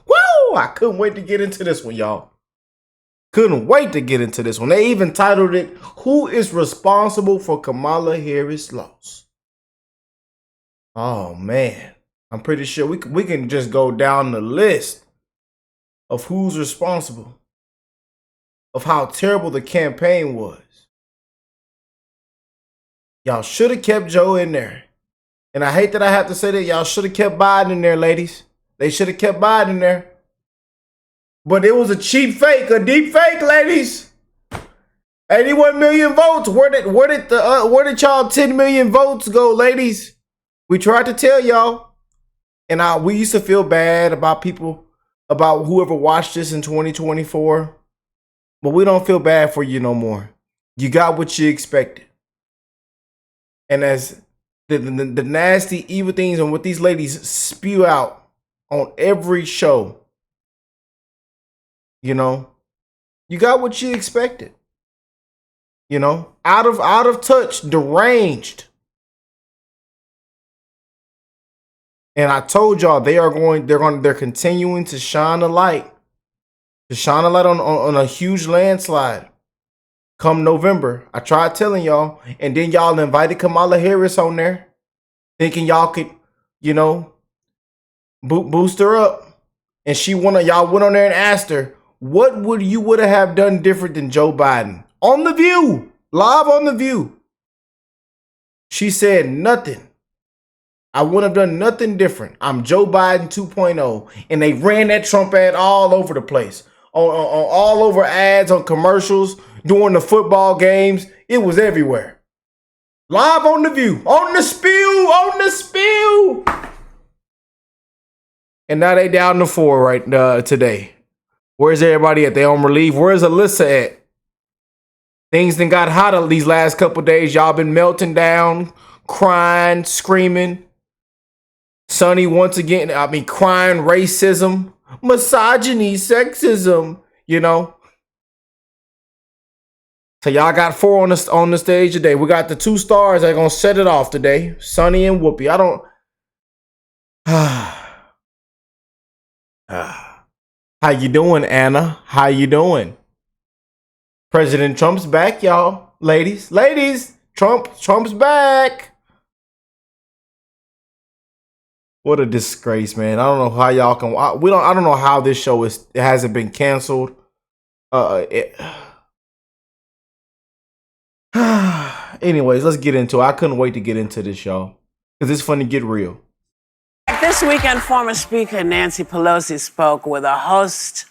Woo! I couldn't wait to get into this one, y'all. Couldn't wait to get into this one. They even titled it, "Who is Responsible for Kamala Harris' Loss?" Oh, man. I'm pretty sure we can just go down the list of who's responsible, of how terrible the campaign was. Y'all should have kept Joe in there. And I hate that I have to say that. Y'all should have kept Biden in there, ladies. They should have kept Biden in there. But it was a cheap fake, a deep fake, ladies. 81 million votes. Where did y'all 10 million votes go, ladies? We tried to tell y'all. And we used to feel bad about people, about whoever watched this in 2024. But we don't feel bad for you no more. You got what you expected. And as the nasty, evil things and what these ladies spew out on every show, you know, you got what you expected. You know, out of touch, deranged. And I told y'all they're continuing to shine a light. To shine a light on a huge landslide. Come November. I tried telling y'all, and then y'all invited Kamala Harris on there, thinking y'all could, you know, boost her up. And y'all went on there and asked her, what would you have done different than Joe Biden? On The View, live on The View. She said nothing. I wouldn't have done nothing different. I'm Joe Biden 2.0. And they ran that Trump ad all over the place. On all over ads, on commercials, during the football games. It was everywhere. Live on The View. On the spill. And now they down to 4 right today. Where's everybody at? They on relief. Where's Alyssa at? Things done got hotter these last couple days. Y'all been melting down, crying, screaming. Sonny once again, crying racism, misogyny, sexism, you know. So y'all got 4 on the stage today. We got the 2 stars that are gonna set it off today. Sonny and Whoopi. How you doing, Anna? How you doing? President Trump's back, y'all. Ladies. Trump's back. What a disgrace, man. I don't know how y'all can. I don't know how this show hasn't been canceled. Anyways, let's get into it. I couldn't wait to get into this, y'all, because it's fun to get real. This weekend, former Speaker Nancy Pelosi spoke with a host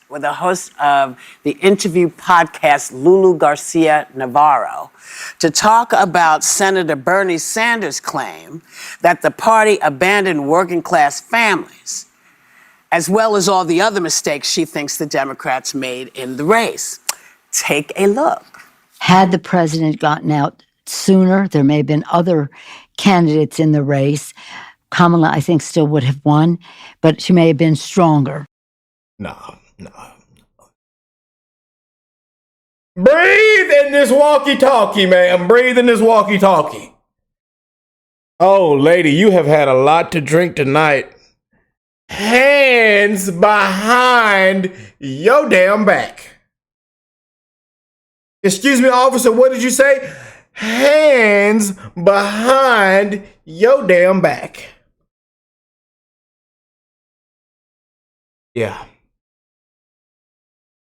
of the interview podcast, Lulu Garcia Navarro, to talk about Senator Bernie Sanders' claim that the party abandoned working class families, as well as all the other mistakes she thinks the Democrats made in the race. Take a look. Had the president gotten out sooner, there may have been other candidates in the race. Kamala, I think, still would have won, but she may have been stronger. No. Breathe in this walkie-talkie, man. Breathe in this walkie-talkie. Oh, lady, you have had a lot to drink tonight. Hands behind your damn back. Excuse me, officer, what did you say? Hands behind your damn back. Yeah.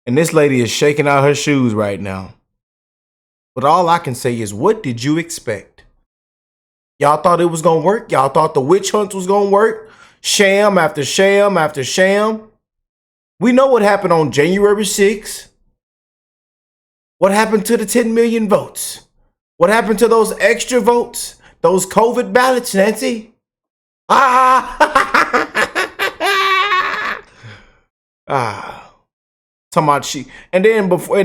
And this lady is shaking out her shoes right now. But all I can say is, what did you expect? Y'all thought it was going to work? Y'all thought the witch hunt was going to work? Sham after sham after sham? We know what happened on January 6th. What happened to the 10 million votes? What happened to those extra votes? Those COVID ballots, Nancy? Talking about she, and then before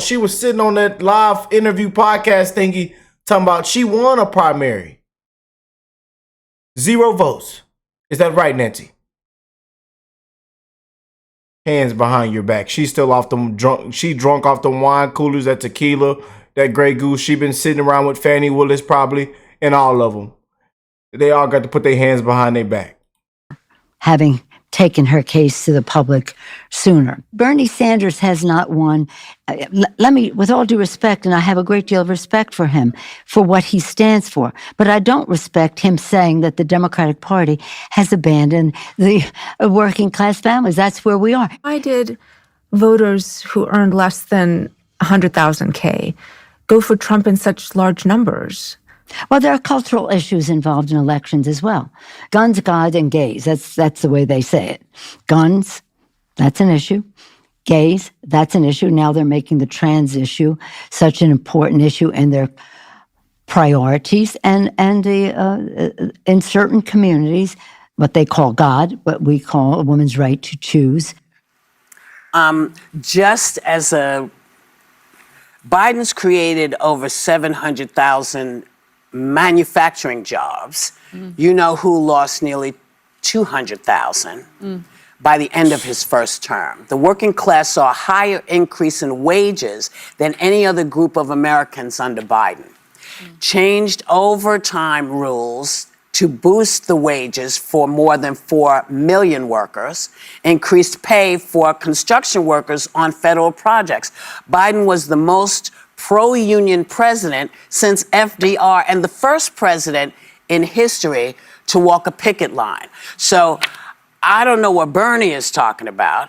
she was sitting on that live interview podcast thingy, talking about she won a primary. 0 votes. Is that right, Nancy? Hands behind your back. She's still off the drunk. She drunk off the wine coolers, that tequila, that Grey Goose. She been sitting around with Fannie Willis probably, and all of them. They all got to put their hands behind their back. Having taken her case to the public sooner. Bernie Sanders has not won. Let me, with all due respect, and I have a great deal of respect for him, for what he stands for, but I don't respect him saying that the Democratic Party has abandoned the working class families. That's where we are. Why did voters who earned less than 100,000 K go for Trump in such large numbers? Well, there are cultural issues involved in elections as well. Guns, God, and gays. That's the way they say it. Guns, that's an issue. Gays, that's an issue. Now they're making the trans issue such an important issue in their priorities. And in certain communities, what they call God, what we call a woman's right to choose. Just as Biden's created over 700,000 manufacturing jobs. You know who lost nearly 200,000 by the end of his first term. The working class saw a higher increase in wages than any other group of Americans under Biden. Changed overtime rules to boost the wages for more than 4 million workers, increased pay for construction workers on federal projects. Biden was the most pro-union president since FDR and the first president in history to walk a picket line. So I don't know what Bernie is talking about,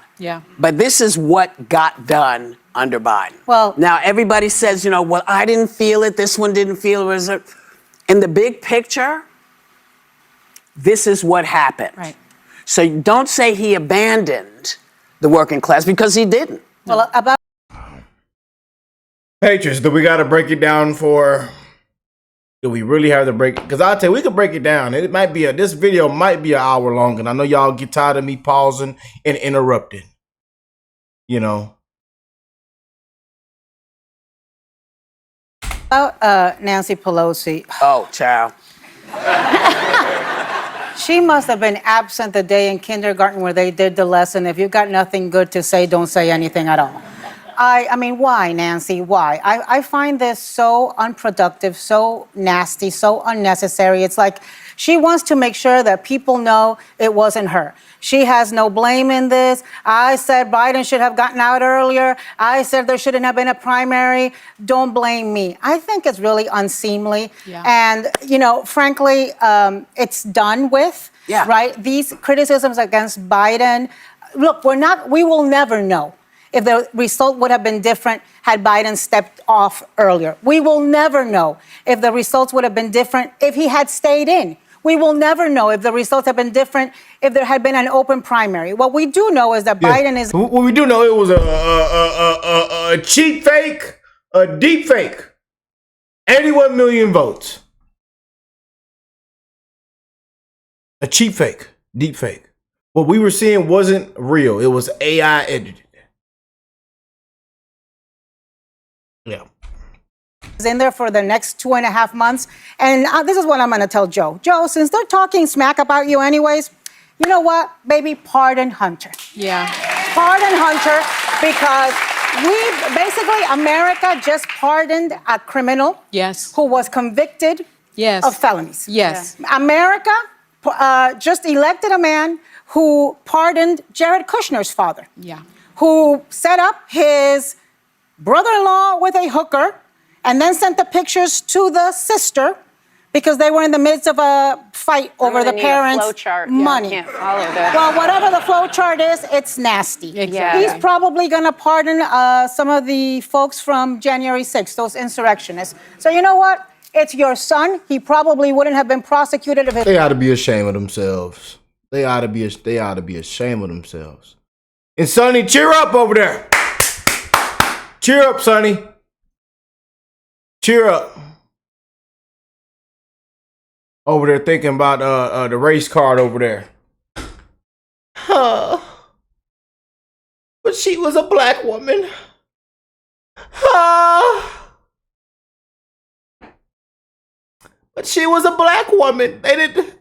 but this is what got done under Biden. Well, now everybody says, you know, well, I didn't feel it, this one didn't feel it. In the big picture, this is what happened. Right. So don't say he abandoned the working class, because he didn't. Well, about Patriots, do we got to break it down for? Do we really have to break? Because I'll tell you, we could break it down. It might be this video might be an hour long, and I know y'all get tired of me pausing and interrupting. You know. about Nancy Pelosi, Oh, child. she must have been absent the day in kindergarten where they did the lesson. If you've got nothing good to say, don't say anything at all. I mean, why, Nancy? Why? I find this so unproductive, so nasty, so unnecessary. It's like she wants to make sure that people know it wasn't her. She has no blame in this. I said Biden should have gotten out earlier. I said there shouldn't have been a primary. Don't blame me. I think it's really unseemly. Yeah. And, you know, frankly, it's done with, right? These criticisms against Biden. Look, we will never know if the result would have been different had Biden stepped off earlier. We will never know if the results would have been different if he had stayed in. We will never know if the results have been different if there had been an open primary. What we do know is that Biden is... What we do know, it was a cheat fake, a deep fake. 81 million votes. A cheap fake, deep fake. What we were seeing wasn't real. It was AI edited. Yeah. in there for the next 2.5 months. And this is what I'm going to tell Joe. Joe, since they're talking smack about you anyways, you know what, baby, pardon Hunter. Yeah. Pardon Hunter, because America just pardoned a criminal who was convicted of felonies. Yes. America just elected a man who pardoned Jared Kushner's father. Yeah. Who set up his brother-in-law with a hooker and then sent the pictures to the sister because they were in the midst of a fight over the parents' money. Yeah, I can't follow that. Well, whatever the flow chart is, it's nasty. Exactly. He's probably going to pardon some of the folks from January 6th, those insurrectionists. So you know what? It's your son. He probably wouldn't have been prosecuted if it... They ought to be ashamed of themselves. They ought to be ashamed of themselves. And Sonny, cheer up over there. Cheer up, Sonny. Cheer up. Over there thinking about the race card over there. But she was a black woman. But she was a black woman. They didn't.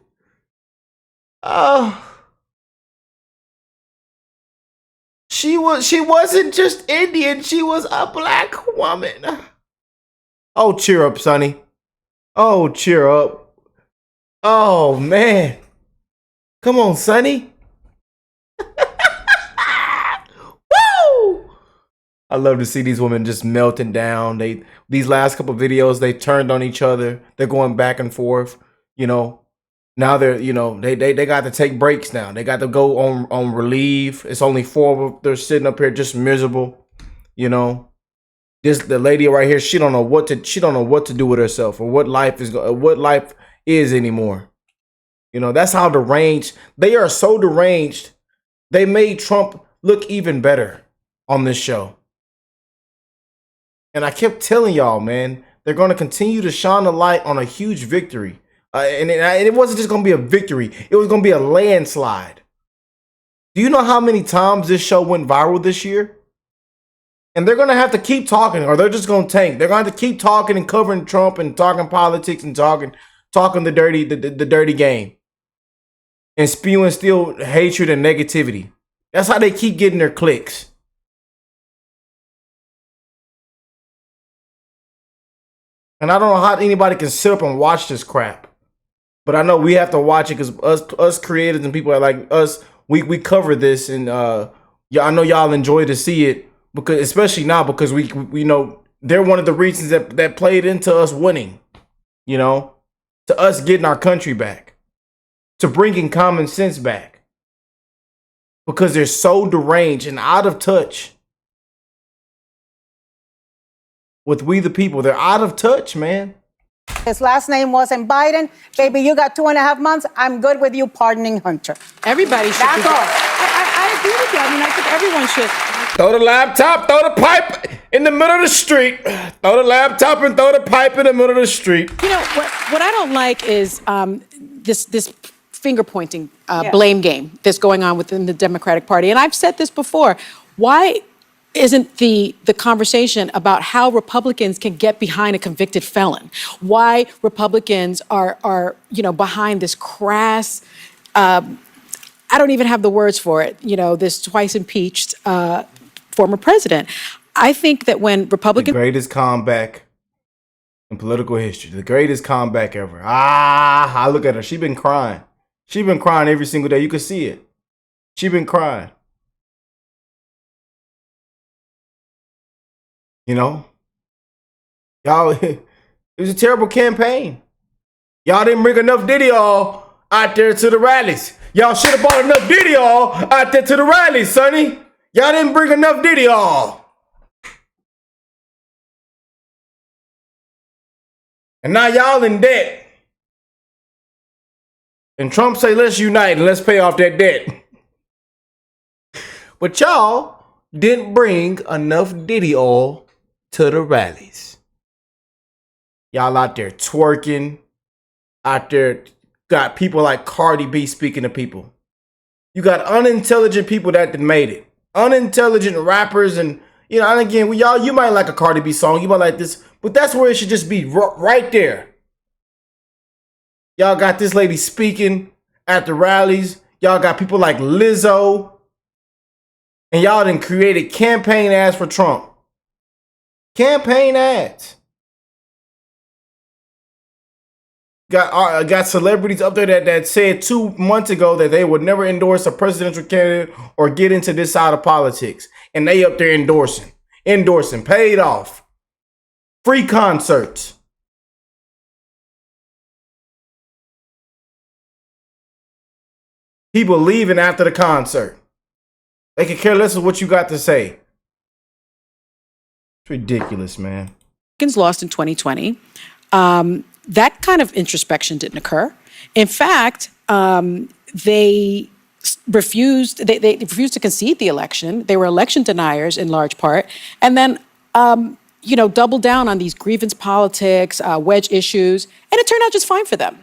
She wasn't just Indian. She was a black woman. Oh, cheer up, Sonny. Oh, cheer up. Oh, man. Come on, Sonny. Woo! I love to see these women just melting down. These last couple of videos, they turned on each other. They're going back and forth. You know, now they're, you know, they got to take breaks now. They got to go on relief. It's only 4 of them. They're sitting up here just miserable. You know, the lady right here, she don't know what to do with herself or what life is anymore. You know, that's how deranged they are. So deranged, they made Trump look even better on this show. And I kept telling y'all, man, they're going to continue to shine the light on a huge victory. And it wasn't just going to be a victory. It was going to be a landslide. Do you know how many times this show went viral this year? And they're going to have to keep talking, or they're just going to tank. They're going to have to keep talking and covering Trump and talking politics and talking the dirty game. And spewing still hatred and negativity. That's how they keep getting their clicks. And I don't know how anybody can sit up and watch this crap. But I know we have to watch it because us creators and people like us, we cover this, and I know y'all enjoy to see it, because especially now, because we know they're one of the reasons that played into us winning, you know, to us getting our country back, to bringing common sense back, because they're so deranged and out of touch with we the people. They're out of touch, man. His last name wasn't Biden. Baby, you got 2.5 months. I'm good with you pardoning Hunter. Everybody should. That's all. I agree with you. I mean, I think everyone should. Throw the laptop, throw the pipe in the middle of the street. Throw the laptop and throw the pipe in the middle of the street. You know, what I don't like is this finger pointing blame game that's going on within the Democratic Party. And I've said this before. Why isn't the conversation about how Republicans can get behind a convicted felon? Why Republicans are behind this crass, I don't even have the words for it, this twice impeached former president. I think that when Republicans... The greatest comeback in political history. The greatest comeback ever. I look at her. She's been crying. She's been crying every single day. You can see it. She's been crying. You know? Y'all, it was a terrible campaign. Y'all didn't bring enough Diddy all out there to the rallies. Y'all should have brought enough Diddy all out there to the rallies, Sonny. Y'all didn't bring enough Diddy all. And now y'all in debt. And Trump say, let's unite and let's pay off that debt. But y'all didn't bring enough Diddy oil to the rallies. Y'all out there twerking. Out there got people like Cardi B speaking to people. You got unintelligent people that made it. Unintelligent rappers, and and again, y'all, you might like a Cardi B song, you might like this, but that's where it should just be right there. Y'all got this lady speaking at the rallies. Y'all got people like Lizzo, and y'all done created campaign ads for Trump. Campaign ads. Got celebrities up there that said 2 months ago that they would never endorse a presidential candidate or get into this side of politics. And they up there endorsing, paid off. Free concerts. People leaving after the concert. They could care less of what you got to say. It's ridiculous, man. Lost in 2020. That kind of introspection didn't occur. In fact, they refused to concede the election. They were election deniers in large part, and then doubled down on these grievance politics, wedge issues, and it turned out just fine for them.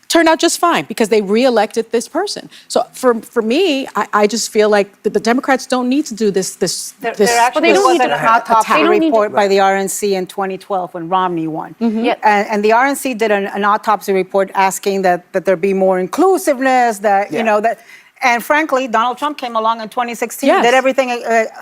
Turned out just fine because they reelected this person. So for me, I just feel like the Democrats don't need to do this. There actually was an autopsy report by the RNC in 2012 when Romney won. Mm-hmm. And the RNC did an autopsy report asking that there be more inclusiveness, that, And frankly, Donald Trump came along in 2016, Yes. did everything,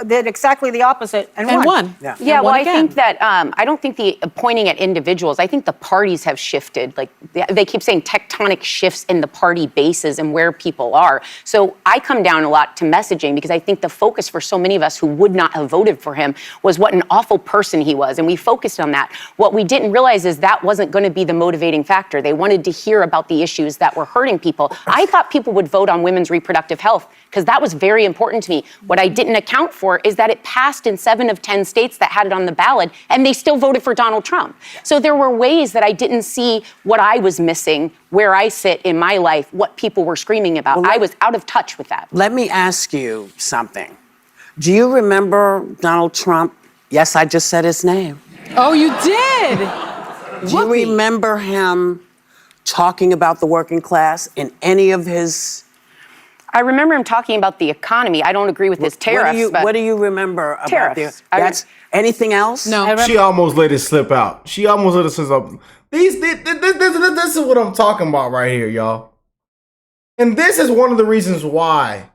did exactly the opposite, and won. Yeah. Yeah, And well, won I again. think that I don't think the pointing at individuals. I think the parties have shifted. Like they keep saying tectonic shifts in the party bases and where people are. So I come down a lot to messaging because I think the focus for so many of us who would not have voted for him was what an awful person he was, and we focused on that. What we didn't realize is that wasn't going to be the motivating factor. They wanted to hear about the issues that were hurting people. I thought people would vote on women's reproductive health because that was very important to me. What I didn't account for is that it passed in 7 of 10 states that had it on the ballot, and they still voted for Donald Trump. So there were ways that I didn't see what I was missing, where I sit in my life, what people were screaming about. Well, I was out of touch with that. Let me ask you something. Do you remember Donald Trump? Yes, I just said his name. Oh, you did? Do you remember him talking about the working class in any of his... I remember him talking about the economy. I don't agree with his tariffs, but What do you remember about Tariffs. That's anything else? No. She almost let it slip out. She almost let it slip out. This is what I'm talking about right here, y'all. And this is one of the reasons why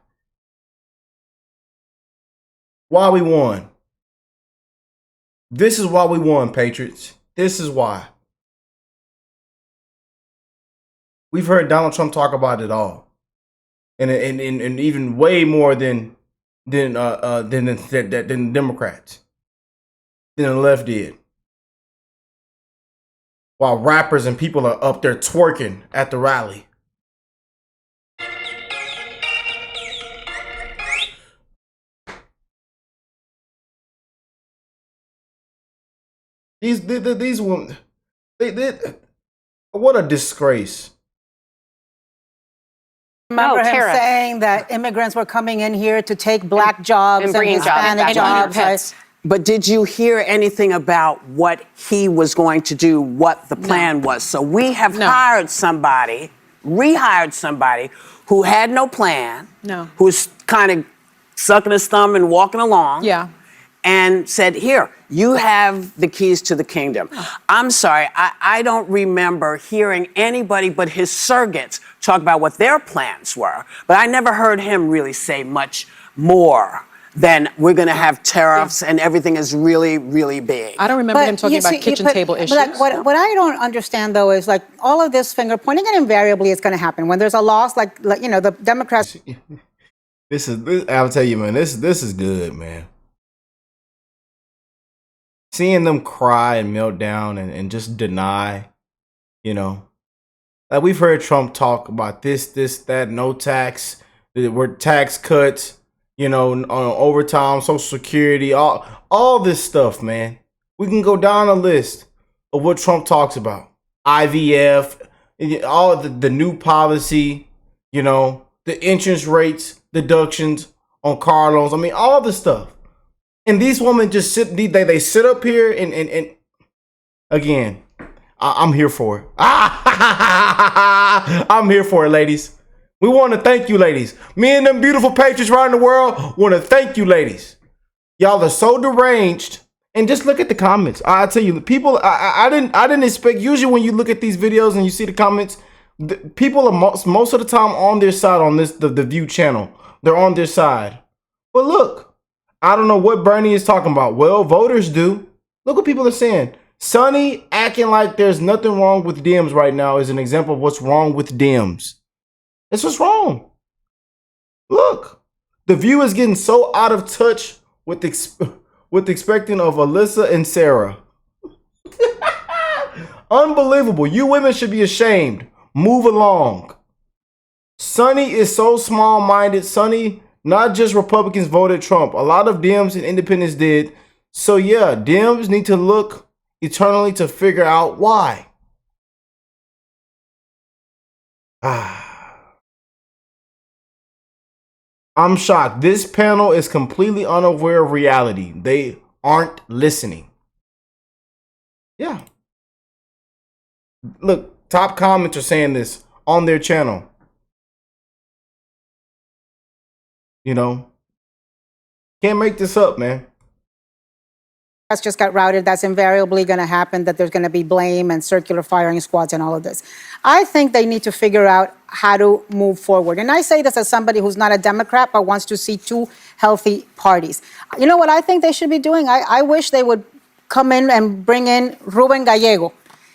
we won. This is why we won, Patriots. This is why. We've heard Donald Trump talk about it all. And even way more than the Democrats, than the left did. While rappers and people are up there twerking at the rally. These women, what a disgrace. Remember him tariffs. saying that immigrants were coming in here to take black jobs and bringing jobs Hispanic back. jobs. And pets. But did you hear anything about what he was going to do, what the plan was? So we have rehired somebody who had no plan, who's kind of sucking his thumb and walking along. Yeah. And said, here, you have the keys to the kingdom. I'm sorry, I don't remember hearing anybody but his surrogates talk about what their plans were. But I never heard him really say much more than we're going to have tariffs and everything is really, really big. I don't remember him talking about kitchen table issues. But like, what I don't understand, though, is like all of this finger pointing, and invariably it's going to happen. When there's a loss, like you know, the Democrats... I'll tell you, man, this is good, man. Seeing them cry and melt down and just deny, you know. Like we've heard Trump talk about this, that, no tax, we're tax cuts, you know, on overtime, Social Security, all this stuff, man. We can go down a list of what Trump talks about. IVF, all the new policy, you know, the interest rates, deductions on car loans. I mean, all the stuff. And these women just sit, they sit up here and again, I'm here for it. I'm here for it, ladies. We want to thank you, ladies. Me and them beautiful patriots around the world want to thank you, ladies. Y'all are so deranged. And just look at the comments. I tell you, people, I didn't expect, usually when you look at these videos and you see the comments, people are most of the time on their side on the View channel. They're on their side. But look. I don't know what Bernie is talking about. Well, voters do. Look what people are saying. Sonny acting like there's nothing wrong with Dems right now is an example of what's wrong with Dems. That's what's wrong. Look, the View is getting so out of touch with expecting of Alyssa and Sarah. Unbelievable. You women should be ashamed. Move along. Sonny is so small-minded. Sonny... Not just Republicans voted Trump. A lot of Dems and independents did. So yeah, Dems need to look eternally to figure out why. I'm shocked. This panel is completely unaware of reality. They aren't listening. Yeah. Look, top comments are saying this on their channel. You know, can't make this up, man. That's just got routed. That's invariably going to happen, that there's going to be blame and circular firing squads and all of this. I think they need to figure out how to move forward. And I say this as somebody who's not a Democrat but wants to see two healthy parties. You know what I think they should be doing? I wish they would come in and bring in Ruben Gallego.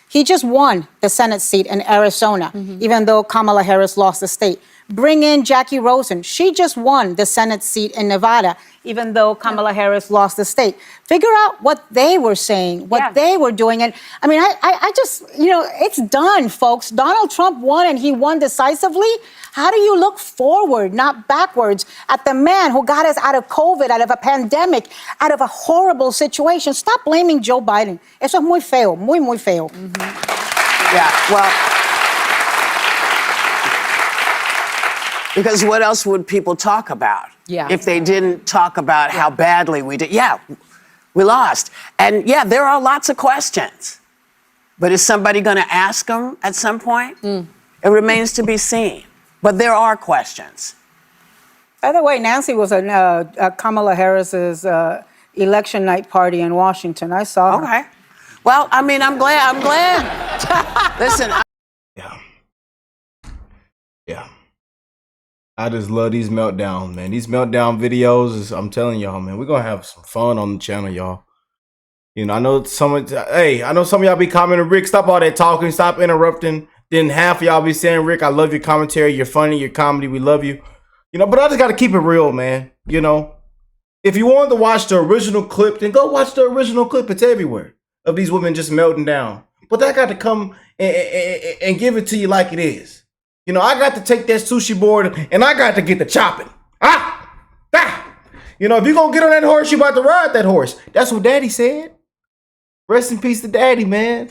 He just won the Senate seat in Arizona, even though Kamala Harris lost the state. Bring in Jackie Rosen. She just won the Senate seat in Nevada, even though Kamala Harris lost the state. Figure out what they were saying, what they were doing. And I mean, I just, you know, it's done, folks. Donald Trump won, and he won decisively. How do you look forward, not backwards, at the man who got us out of COVID, out of a pandemic, out of a horrible situation? Stop blaming Joe Biden. Eso es muy feo, muy, muy feo. Yeah, well, because what else would people talk about if they didn't talk about how badly we did? Yeah, we lost. And yeah, there are lots of questions. But is somebody going to ask them at some point? It remains to be seen. But there are questions. By the way, Nancy was at Kamala Harris's election night party in Washington. I saw her. Okay. Well, I mean, I'm glad. Listen. Yeah. I just love these meltdowns, man. These meltdown videos, I'm telling y'all, man, we're going to have some fun on the channel, y'all. You know, I know some of y'all be commenting, Rick, stop all that talking, stop interrupting. Then half of y'all be saying, Rick, I love your commentary, you're funny, your comedy, we love you. You know, but I just got to keep it real, man. You know, if you wanted to watch the original clip, then go watch the original clip. It's everywhere of these women just melting down. But I got to come and give it to you like it is. You know, I got to take that sushi board and I got to get the chopping. You know, if you're going to get on that horse, you about to ride that horse. That's what Daddy said. Rest in peace to Daddy, man.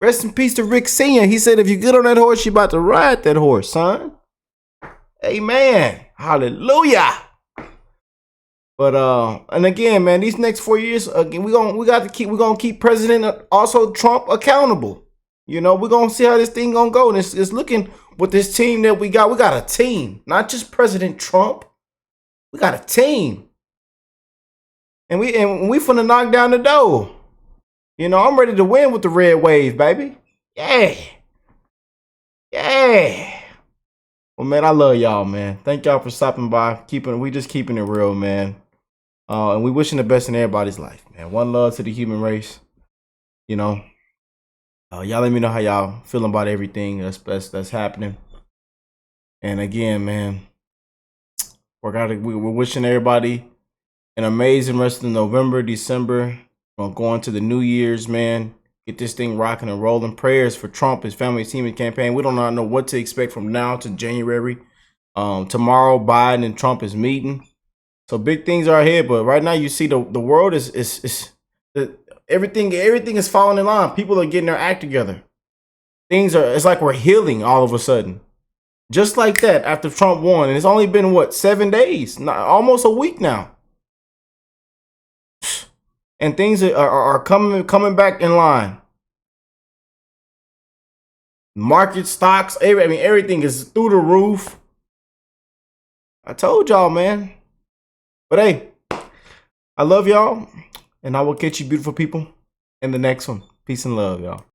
Rest in peace to Rick Sr. He said, if you get on that horse, you about to ride that horse, son. Amen. Hallelujah. But and again, man, these next 4 years, again, we're gonna keep President also Trump accountable. You know, we're gonna see how this thing gonna go. And it's looking with this team that we got. We got a team, not just President Trump. We got a team, and we finna knock down the door. You know, I'm ready to win with the red wave, baby. Yeah. Well, man, I love y'all, man. Thank y'all for stopping by. We just keeping it real, man. And we wishing the best in everybody's life, man. One love to the human race. You know, y'all let me know how y'all feeling about everything that's happening. And again, man, we're wishing everybody an amazing rest of November, December. We're going to the New Year's, man. Get this thing rocking and rolling. Prayers for Trump, his family, his team, and campaign. We don't know what to expect from now to January. Tomorrow, Biden and Trump is meeting. So big things are ahead. But right now, you see the world is everything is falling in line. People are getting their act together. It's like we're healing all of a sudden. Just like that after Trump won. And it's only been, what, 7 days? Almost a week now. And things are coming back in line. Market stocks, everything is through the roof. I told y'all, man. But hey, I love y'all. And I will catch you beautiful people in the next one. Peace and love, y'all.